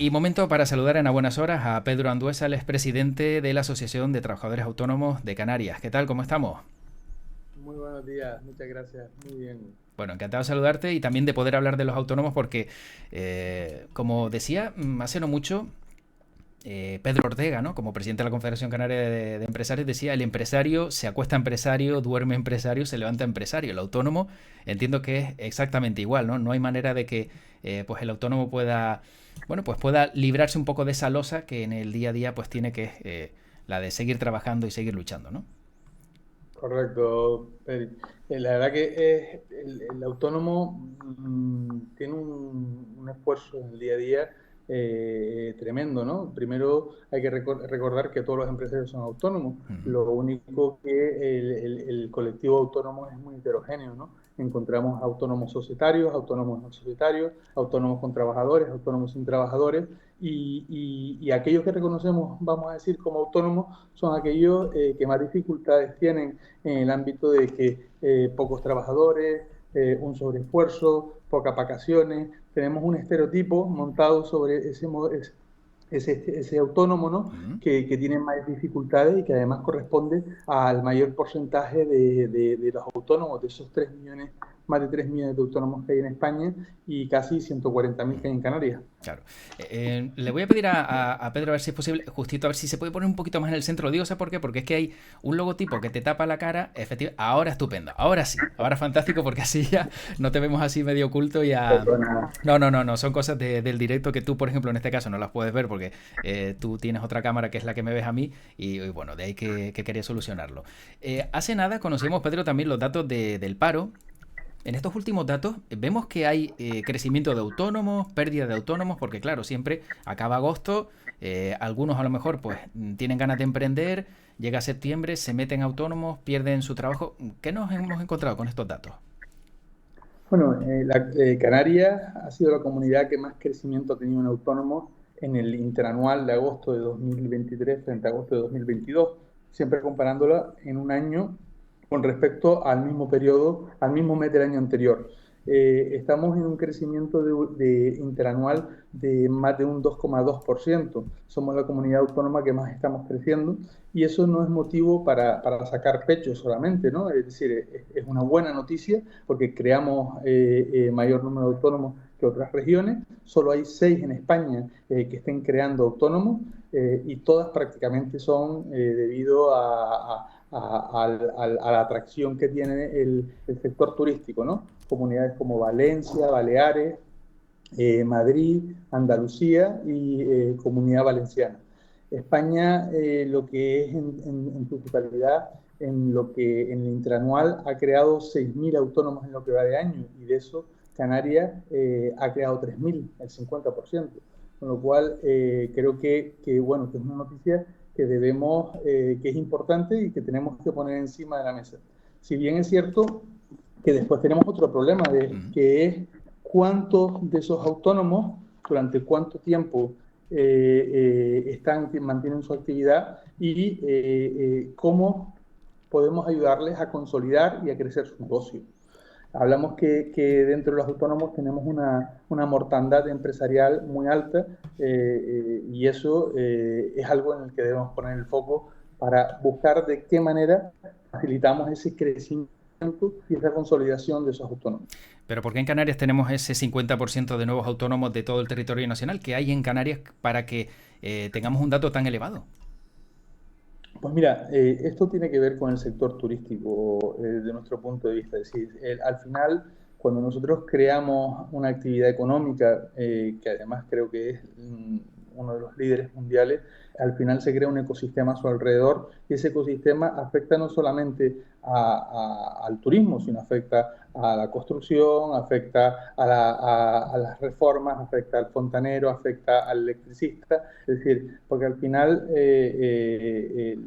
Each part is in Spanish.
Y momento para saludar en a buenas horas a Pedro Andueza, el expresidente de la Asociación de Trabajadores Autónomos de Canarias. ¿Qué tal? ¿Cómo estamos? Muy buenos días, muchas gracias. Muy bien. Bueno, encantado de saludarte y también de poder hablar de los autónomos porque, como decía, hace no mucho, Pedro Ortega, ¿no? Como presidente de la Confederación Canaria de Empresarios, decía, el empresario se acuesta empresario, duerme empresario, se levanta empresario. El autónomo entiendo que es exactamente igual, ¿no? No hay manera de que pues el autónomo pueda, bueno, pues pueda librarse un poco de esa losa que en el día a día pues tiene que, la de seguir trabajando y seguir luchando, ¿no? Correcto, Peri. La verdad que el autónomo tiene un esfuerzo en el día a día tremendo, ¿no? Primero hay que recordar que todos los empresarios son autónomos. Ujú. Lo único que el colectivo autónomo es muy heterogéneo, ¿no? Encontramos autónomos societarios, autónomos no societarios, autónomos con trabajadores, autónomos sin trabajadores, y aquellos que reconocemos, vamos a decir, como autónomos, son aquellos que más dificultades tienen en el ámbito de que pocos trabajadores, un sobreesfuerzo, pocas vacaciones. Tenemos un estereotipo montado sobre ese autónomo, ¿no? Ujú. Que tiene más dificultades y que además corresponde al mayor porcentaje de los autónomos, de esos 3 millones, más de 3 millones de autónomos que hay en España y casi 140.000 que hay en Canarias. Claro. Le voy a pedir a Pedro a ver si es posible, justito, a ver si se puede poner un poquito más en el centro. Digo, ¿sabes por qué? Porque es que hay un logotipo que te tapa la cara. Efectivamente, ahora estupendo. Ahora sí. Ahora fantástico porque así ya no te vemos así medio oculto y ya... Perdona. No, no, no, no. Son cosas del directo que tú, por ejemplo, en este caso no las puedes ver porque tú tienes otra cámara que es la que me ves a mí y bueno, de ahí que quería solucionarlo. Hace nada conocíamos, Pedro, también los datos del paro. En estos últimos datos vemos que hay crecimiento de autónomos, pérdida de autónomos, porque claro, siempre acaba agosto, algunos a lo mejor pues tienen ganas de emprender, llega septiembre, se meten autónomos, pierden su trabajo. ¿Qué nos hemos encontrado con estos datos? Bueno, Canarias ha sido la comunidad que más crecimiento ha tenido en autónomos en el interanual de agosto de 2023 frente a agosto de 2022, siempre comparándola en un año con respecto al mismo periodo, al mismo mes del año anterior. Estamos en un crecimiento de interanual de más de un 2,2%. Somos la comunidad autónoma que más estamos creciendo y eso no es motivo para sacar pecho solamente, ¿no? Es decir, es una buena noticia porque creamos mayor número de autónomos que otras regiones. Solo hay 6 en España que estén creando autónomos y todas prácticamente son debido a la atracción que tiene el sector turístico, ¿no? Comunidades como Valencia, Baleares, Madrid, Andalucía y Comunidad Valenciana. España, lo que es en su totalidad, en lo que en el interanual ha creado 6.000 autónomos en lo que va de año y de eso Canarias ha creado 3.000, el 50%. Con lo cual, creo bueno, que es una noticia que debemos, que es importante y que tenemos que poner encima de la mesa. Si bien es cierto que después tenemos otro problema, Mm. que es cuántos de esos autónomos, durante cuánto tiempo mantienen su actividad y cómo podemos ayudarles a consolidar y a crecer su negocio. Hablamos que dentro de los autónomos tenemos una mortandad empresarial muy alta y eso es algo en el que debemos poner el foco para buscar de qué manera facilitamos ese crecimiento y esa consolidación de esos autónomos. Pero ¿por qué en Canarias tenemos ese 50% de nuevos autónomos de todo el territorio nacional? ¿Qué hay en Canarias para que tengamos un dato tan elevado? Pues mira, esto tiene que ver con el sector turístico de nuestro punto de vista. Es decir, al final, cuando nosotros creamos una actividad económica, que además creo que es uno de los líderes mundiales, al final se crea un ecosistema a su alrededor y ese ecosistema afecta no solamente al turismo, sino afecta a la construcción, afecta a las reformas, afecta al fontanero, afecta al electricista, es decir, porque al final es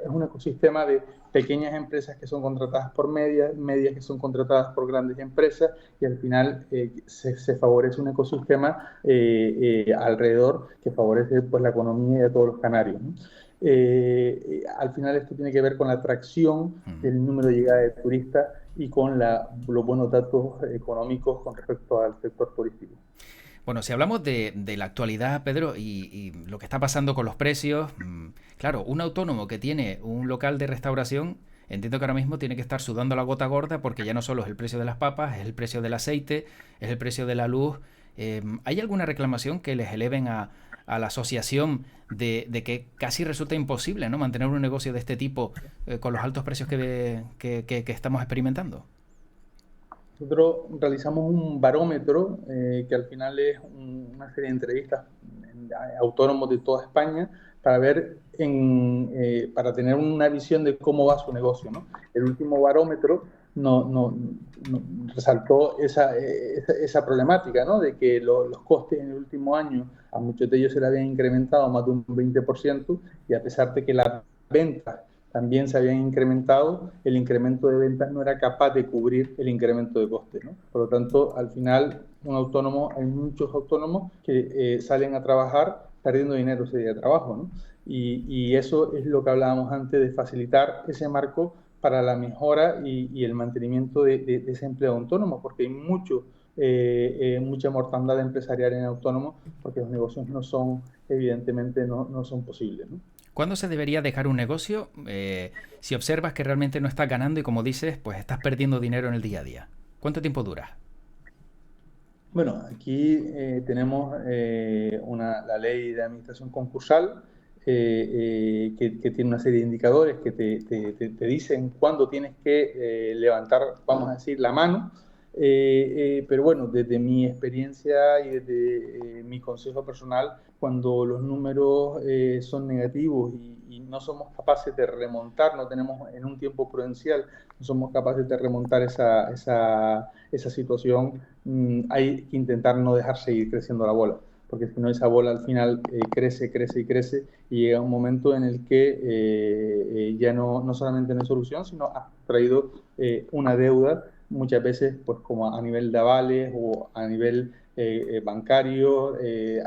un ecosistema de pequeñas empresas que son contratadas por medias, medias que son contratadas por grandes empresas y al final se favorece un ecosistema alrededor que favorece pues, la economía de todos los canarios, ¿no? Al final esto tiene que ver con la atracción Mm. del número de llegada de turistas y con los buenos datos económicos con respecto al sector turístico. Bueno, si hablamos de la actualidad, Pedro, y lo que está pasando con los precios, claro, un autónomo que tiene un local de restauración, entiendo que ahora mismo tiene que estar sudando la gota gorda porque ya no solo es el precio de las papas, es el precio del aceite, es el precio de la luz. ¿Hay alguna reclamación que les eleven a la asociación de que casi resulta imposible, ¿no?, mantener un negocio de este tipo con los altos precios que estamos experimentando? Nosotros realizamos un barómetro que al final es una serie de entrevistas a autónomos de toda España para ver, para tener una visión de cómo va su negocio, ¿no? El último barómetro no resaltó esa problemática, ¿no? De que los costes en el último año a muchos de ellos se le habían incrementado más de un 20% y a pesar de que las ventas también se habían incrementado, el incremento de ventas no era capaz de cubrir el incremento de costes, ¿no? Por lo tanto, al final, hay muchos autónomos que salen a trabajar perdiendo dinero ese día de trabajo, ¿no? Y eso es lo que hablábamos antes de facilitar ese marco para la mejora y el mantenimiento de ese empleo autónomo, porque hay mucha mortandad empresarial en autónomos, porque los negocios evidentemente, no son posibles, ¿no? ¿Cuándo se debería dejar un negocio si observas que realmente no estás ganando y, como dices, pues estás perdiendo dinero en el día a día? ¿Cuánto tiempo dura? Bueno, aquí tenemos la ley de administración concursal que tiene una serie de indicadores que te dicen cuándo tienes que levantar, vamos a decir, la mano. Pero bueno, desde mi experiencia y desde mi consejo personal, cuando los números son negativos y no somos capaces de remontar, no tenemos en un tiempo prudencial, no somos capaces de remontar esa situación, hay que intentar no dejar seguir creciendo la bola, porque si no esa bola al final crece, crece y crece y llega un momento en el que ya no solamente no hay solución, sino ha traído una deuda, muchas veces pues como a nivel de avales o a nivel bancario,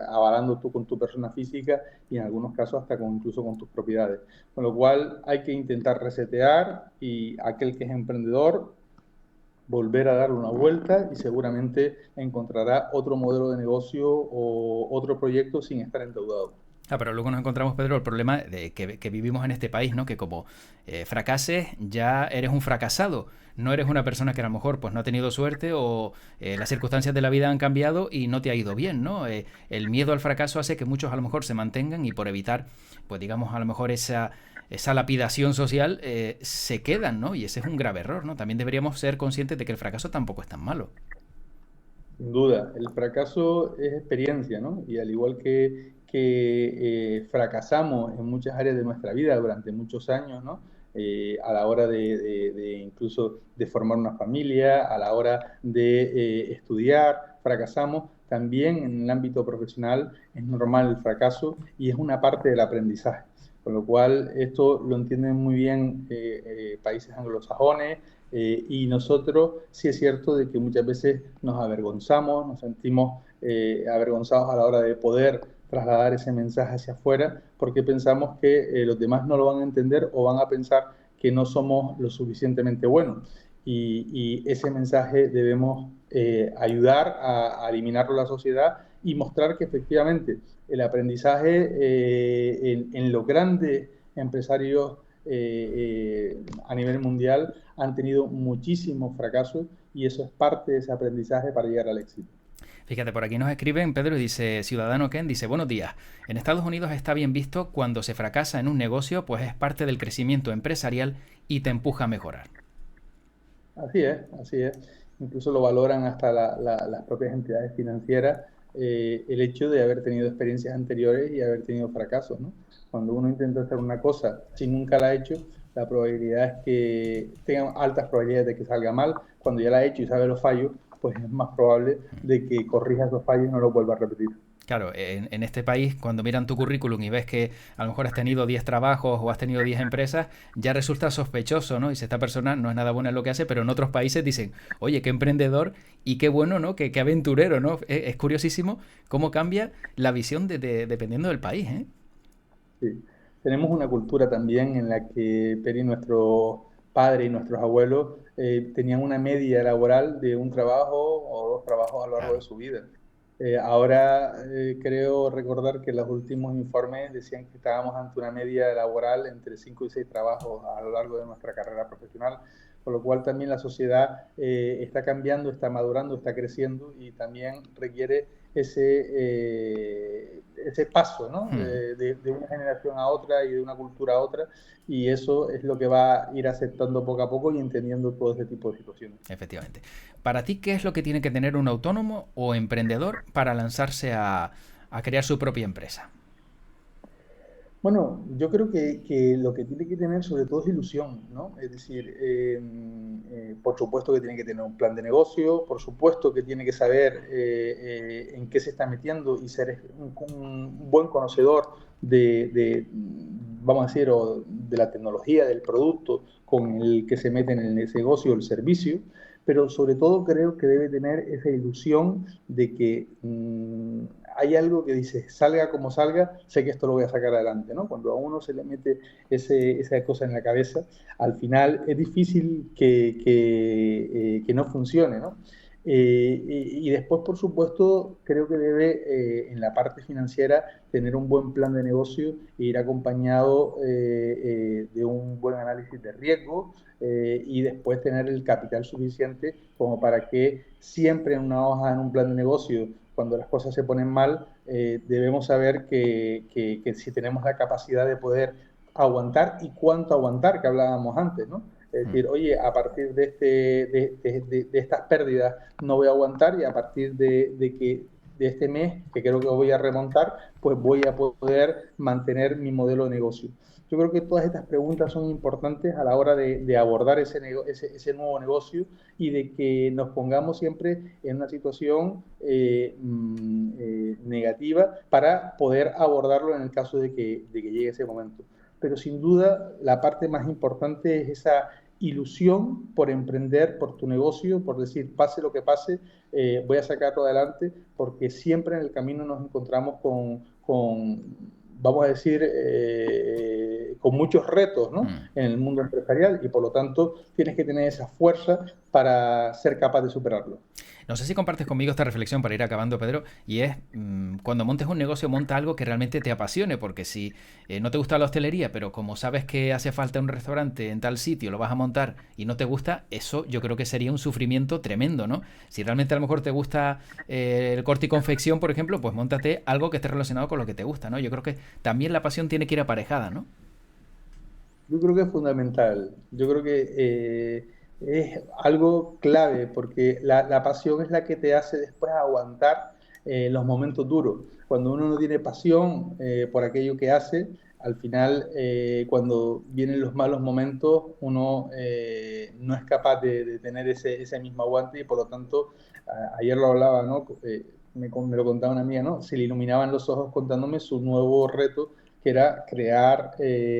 avalando tú con tu persona física y en algunos casos hasta incluso con tus propiedades. Con lo cual hay que intentar resetear y aquel que es emprendedor volver a darle una vuelta y seguramente encontrará otro modelo de negocio o otro proyecto sin estar endeudado. Ah, pero luego nos encontramos, Pedro, el problema de que vivimos en este país, ¿no? Que como fracases, ya eres un fracasado. No eres una persona que a lo mejor pues no ha tenido suerte o las circunstancias de la vida han cambiado y no te ha ido bien, ¿no? El miedo al fracaso hace que muchos a lo mejor se mantengan y por evitar, pues digamos, a lo mejor esa lapidación social, se quedan, ¿no? Y ese es un grave error, ¿no? También deberíamos ser conscientes de que el fracaso tampoco es tan malo. Sin duda, el fracaso es experiencia, ¿no? Y al igual que fracasamos en muchas áreas de nuestra vida durante muchos años, ¿no? A la hora de incluso de formar una familia, a la hora de estudiar, fracasamos. También en el ámbito profesional es normal el fracaso y es una parte del aprendizaje. Con lo cual, esto lo entienden muy bien países anglosajones, y nosotros sí es cierto de que muchas veces nos avergonzamos, nos sentimos avergonzados a la hora de poder trasladar ese mensaje hacia afuera, porque pensamos que los demás no lo van a entender o van a pensar que no somos lo suficientemente buenos. Y ese mensaje debemos ayudar a eliminarlo de la sociedad y mostrar que efectivamente el aprendizaje en los grandes empresarios a nivel mundial han tenido muchísimos fracasos y eso es parte de ese aprendizaje para llegar al éxito. Fíjate, por aquí nos escriben, Pedro, y dice, Ciudadano Ken, dice, buenos días. En Estados Unidos está bien visto cuando se fracasa en un negocio, pues es parte del crecimiento empresarial y te empuja a mejorar. Así es, así es. Incluso lo valoran hasta las propias entidades financieras, el hecho de haber tenido experiencias anteriores y haber tenido fracasos, ¿no? Cuando uno intenta hacer una cosa, si nunca la ha hecho, la probabilidad es que tenga altas probabilidades de que salga mal. Cuando ya la ha hecho y sabe los fallos, pues es más probable de que corrija esos fallos y no los vuelva a repetir. Claro, en este país, cuando miran tu currículum y ves que a lo mejor has tenido 10 trabajos o has tenido 10 empresas, ya resulta sospechoso, ¿no? Y si esta persona no es nada buena en lo que hace, pero en otros países dicen, oye, qué emprendedor y qué bueno, ¿no? Qué aventurero, ¿no? Es curiosísimo cómo cambia la visión dependiendo del país, ¿eh? Sí. Tenemos una cultura también en la que Peri, nuestros padres y nuestros abuelos tenían una media laboral de un trabajo o dos trabajos a lo largo de Claro. su vida. Ahora creo recordar que los últimos informes decían que estábamos ante una media laboral entre 5 y 6 trabajos a lo largo de nuestra carrera profesional, con lo cual también la sociedad está cambiando, está madurando, está creciendo y también requiere ese paso, ¿no? De una generación a otra y de una cultura a otra, y eso es lo que va a ir aceptando poco a poco y entendiendo todo ese tipo de situaciones. Efectivamente. Para ti, ¿qué es lo que tiene que tener un autónomo o emprendedor para lanzarse a crear su propia empresa? Bueno, yo creo que lo que tiene que tener sobre todo es ilusión, ¿no? Es decir, por supuesto que tiene que tener un plan de negocio, por supuesto que tiene que saber en qué se está metiendo y ser un buen conocedor vamos a decir, de la tecnología, del producto con el que se mete en ese negocio o el servicio, pero sobre todo creo que debe tener esa ilusión de que hay algo que dice, salga como salga, sé que esto lo voy a sacar adelante, ¿no? Cuando a uno se le mete esa cosa en la cabeza, al final es difícil que no funcione, ¿no? Y después, por supuesto, creo que debe, en la parte financiera, tener un buen plan de negocio e ir acompañado de un buen análisis de riesgo y después tener el capital suficiente como para que siempre en una hoja, en un plan de negocio, cuando las cosas se ponen mal, debemos saber que si tenemos la capacidad de poder aguantar y cuánto aguantar, que hablábamos antes, ¿no? Es decir, oye, a partir de estas pérdidas no voy a aguantar y a partir de este mes, que creo que voy a remontar, pues voy a poder mantener mi modelo de negocio. Yo creo que todas estas preguntas son importantes a la hora de abordar ese nuevo negocio y de que nos pongamos siempre en una situación negativa para poder abordarlo en el caso de que llegue ese momento. Pero sin duda la parte más importante es esa ilusión por emprender, por tu negocio, por decir, pase lo que pase, voy a sacarlo adelante, porque siempre en el camino nos encontramos con vamos a decir, con muchos retos, ¿no? En el mundo empresarial y por lo tanto tienes que tener esa fuerza para ser capaz de superarlo. No sé si compartes conmigo esta reflexión para ir acabando, Pedro, y es cuando montes un negocio, monta algo que realmente te apasione, porque si no te gusta la hostelería, pero como sabes que hace falta un restaurante en tal sitio, lo vas a montar y no te gusta, eso yo creo que sería un sufrimiento tremendo, ¿no? Si realmente a lo mejor te gusta el corte y confección, por ejemplo, pues móntate algo que esté relacionado con lo que te gusta, ¿no? Yo creo que también la pasión tiene que ir aparejada, ¿no? Yo creo que es fundamental. Yo creo que es algo clave porque la pasión es la que te hace después aguantar los momentos duros. Cuando uno no tiene pasión por aquello que hace, al final, cuando vienen los malos momentos, uno no es capaz de tener ese mismo aguante y por lo tanto, ayer lo hablaba, ¿no? Me lo contaba una amiga, ¿no? Se le iluminaban los ojos contándome su nuevo reto, que era crear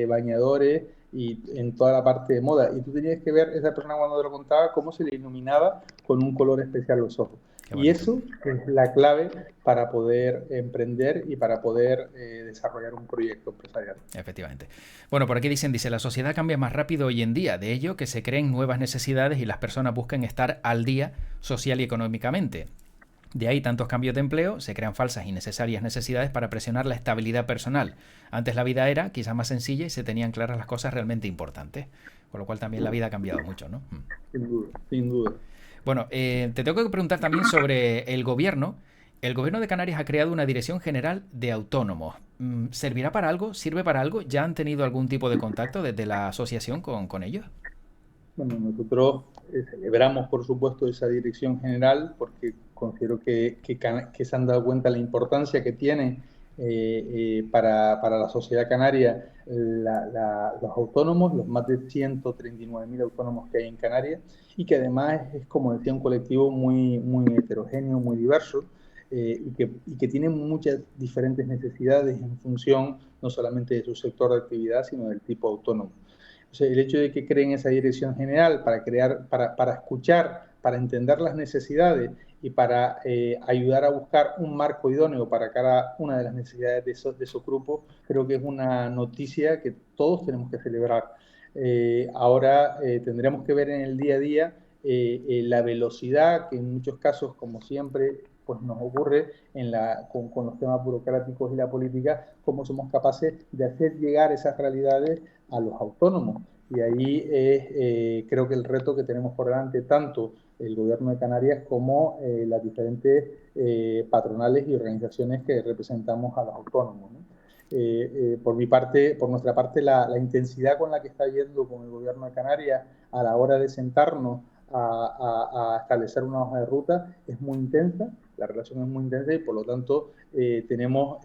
bañadores y en toda la parte de moda. Y tú tenías que ver esa persona cuando te lo contaba, cómo se le iluminaba con un color especial los ojos. Qué Y bonito. eso es la clave para poder emprender y para poder desarrollar un proyecto empresarial. Efectivamente. Bueno, por aquí dice, la sociedad cambia más rápido hoy en día, de ello que se creen nuevas necesidades y las personas buscan estar al día social y económicamente. De ahí tantos cambios de empleo, se crean falsas y necesarias necesidades para presionar la estabilidad personal. Antes la vida era quizás más sencilla y se tenían claras las cosas realmente importantes. Con lo cual también la vida ha cambiado mucho, ¿no? Sin duda, sin duda. Bueno, te tengo que preguntar también sobre el gobierno. El gobierno de Canarias ha creado una dirección general de autónomos. ¿Servirá para algo? ¿Sirve para algo? ¿Ya han tenido algún tipo de contacto desde la asociación con ellos? Bueno, nosotros celebramos, por supuesto, esa dirección general porque considero que se han dado cuenta de la importancia que tiene para la sociedad canaria los autónomos, los más de 139.000 autónomos que hay en Canarias y que además es, como decía, un colectivo muy heterogéneo, muy diverso y que tiene muchas diferentes necesidades en función no solamente de su sector de actividad, sino del tipo autónomo. O sea, el hecho de que creen esa dirección general para escuchar, para entender las necesidades y para ayudar a buscar un marco idóneo para cada una de las necesidades de esos grupos, creo que es una noticia que todos tenemos que celebrar. Ahora tendremos que ver en el día a día la velocidad que en muchos casos, como siempre, pues nos ocurre con los temas burocráticos y la política, cómo somos capaces de hacer llegar esas realidades a los autónomos. Y ahí creo que el reto que tenemos por delante, tanto el Gobierno de Canarias como las diferentes patronales y organizaciones que representamos a los autónomos, ¿no? Por mi parte, por nuestra parte, la intensidad con la que está yendo con el Gobierno de Canarias a la hora de sentarnos a establecer una hoja de ruta es muy intensa, la relación es muy intensa y por lo tanto tenemos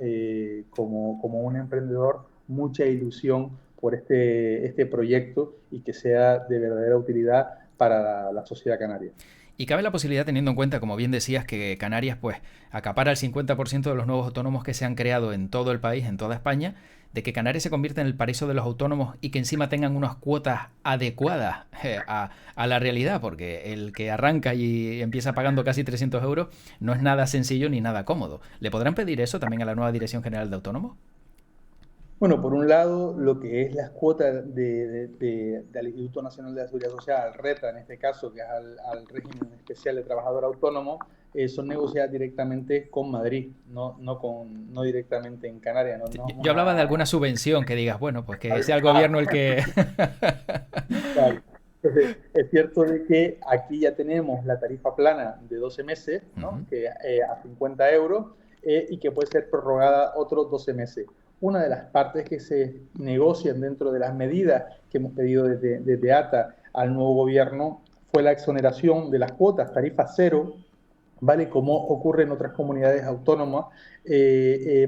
como un emprendedor mucha ilusión por este proyecto y que sea de verdadera utilidad para la sociedad canaria. Y cabe la posibilidad, teniendo en cuenta, como bien decías, que Canarias pues acapara el 50% de los nuevos autónomos que se han creado en todo el país, en toda España, de que Canarias se convierta en el paraíso de los autónomos y que encima tengan unas cuotas adecuadas a la realidad, porque el que arranca y empieza pagando casi 300 euros no es nada sencillo ni nada cómodo. ¿Le podrán pedir eso también a la nueva Dirección General de Autónomos? Bueno, por un lado, lo que es las cuotas del Instituto Nacional de la Seguridad Social, al RETA en este caso, que es al régimen especial de trabajador autónomo, son negociadas directamente con Madrid, no directamente en Canarias. No es Yo hablaba de alguna subvención que digas, bueno, pues que sea el gobierno el que... Claro. Entonces, es cierto de que aquí ya tenemos la tarifa plana de 12 meses, ¿no? Que, a 50 euros, y que puede ser prorrogada otros 12 meses. Una de las partes que se negocian dentro de las medidas que hemos pedido desde ATA al nuevo gobierno fue la exoneración de las cuotas, tarifa cero, ¿vale? Como ocurre en otras comunidades autónomas,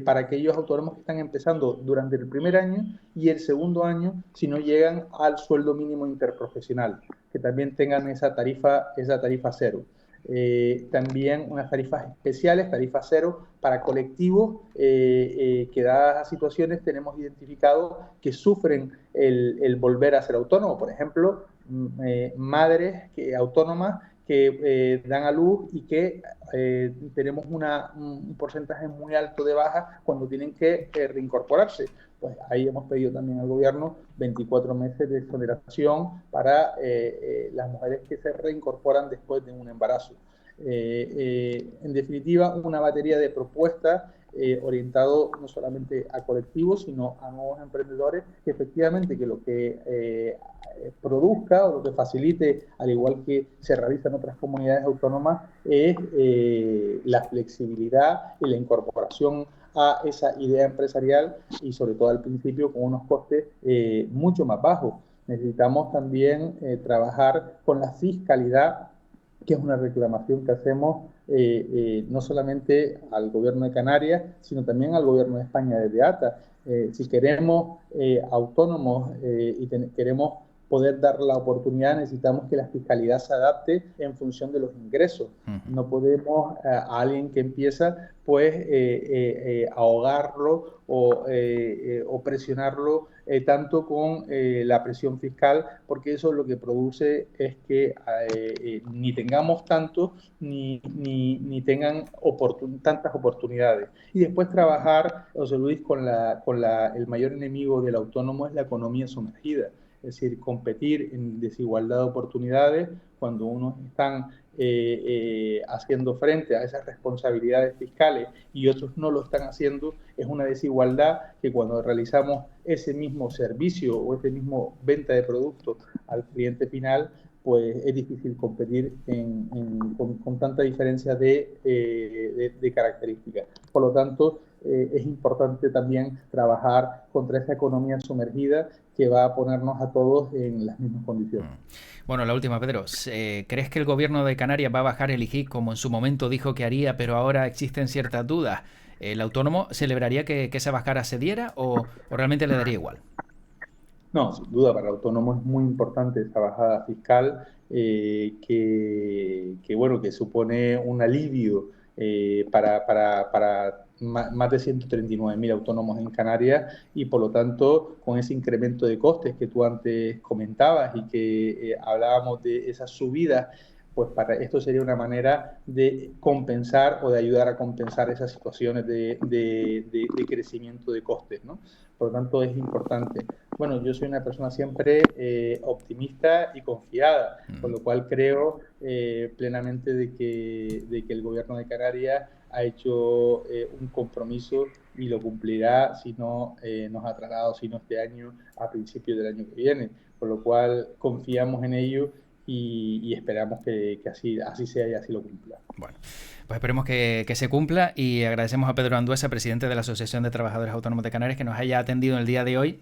para aquellos autónomos que están empezando durante el primer año y el segundo año, si no llegan al sueldo mínimo interprofesional, que también tengan esa tarifa cero. También unas tarifas especiales, tarifa cero, para colectivos que dadas las situaciones tenemos identificado que sufren el volver a ser autónomo. Por ejemplo, madres autónomas que dan a luz y que tenemos un porcentaje muy alto de bajas cuando tienen que reincorporarse. Pues ahí hemos pedido también al gobierno 24 meses de exoneración para las mujeres que se reincorporan después de un embarazo. En definitiva, una batería de propuestas orientado no solamente a colectivos, sino a nuevos emprendedores, que efectivamente que lo que produzca o lo que facilite, al igual que se realiza en otras comunidades autónomas, es la flexibilidad y la incorporación a esa idea empresarial y sobre todo al principio con unos costes mucho más bajos. Necesitamos también trabajar con la fiscalidad, que es una reclamación que hacemos no solamente al gobierno de Canarias, sino también al gobierno de España desde ATA. Si queremos autónomos y queremos poder dar la oportunidad, necesitamos que la fiscalidad se adapte en función de los ingresos. No podemos a alguien que empieza, pues, ahogarlo o presionarlo tanto con la presión fiscal, porque eso lo que produce es que ni tengamos tanto ni tengan tantas oportunidades. Y después trabajar, José Luis, el mayor enemigo del autónomo es la economía sumergida. Es decir, competir en desigualdad de oportunidades cuando unos están haciendo frente a esas responsabilidades fiscales y otros no lo están haciendo, es una desigualdad que cuando realizamos ese mismo servicio o ese mismo venta de productos al cliente final, pues es difícil competir con tanta diferencia de características. Por lo tanto, es importante también trabajar contra esa economía sumergida que va a ponernos a todos en las mismas condiciones. Bueno, la última, Pedro. ¿Crees que el gobierno de Canarias va a bajar el IGI como en su momento dijo que haría, pero ahora existen ciertas dudas? ¿El autónomo celebraría que esa bajada se diera o realmente le daría igual? No, sin duda, para el autónomo es muy importante esa bajada fiscal bueno, que supone un alivio para más de 139.000 autónomos en Canarias y por lo tanto con ese incremento de costes que tú antes comentabas y que hablábamos de esas subidas, pues para esto sería una manera de compensar o de ayudar a compensar esas situaciones de crecimiento de costes, ¿no? Por lo tanto, es importante. Bueno, yo soy una persona siempre optimista y confiada, con lo cual creo plenamente de que el gobierno de Canarias ha hecho un compromiso y lo cumplirá si no nos ha trasladado, si no este año, a principios del año que viene. Por lo cual confiamos en ello y esperamos que así sea y así lo cumpla. Bueno, pues esperemos que se cumpla y agradecemos a Pedro Anduesa, presidente de la Asociación de Trabajadores Autónomos de Canarias, que nos haya atendido en el día de hoy,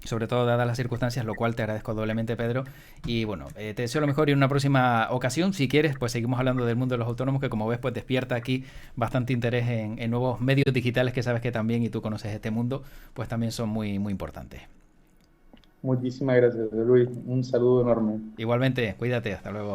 sobre todo dadas las circunstancias, lo cual te agradezco doblemente, Pedro. Y bueno, te deseo lo mejor y en una próxima ocasión, si quieres, pues seguimos hablando del mundo de los autónomos, que como ves, pues despierta aquí bastante interés en nuevos medios digitales que sabes que también, y tú conoces este mundo, pues también son muy, muy importantes. Muchísimas gracias, Luis. Un saludo enorme. Igualmente, cuídate, hasta luego.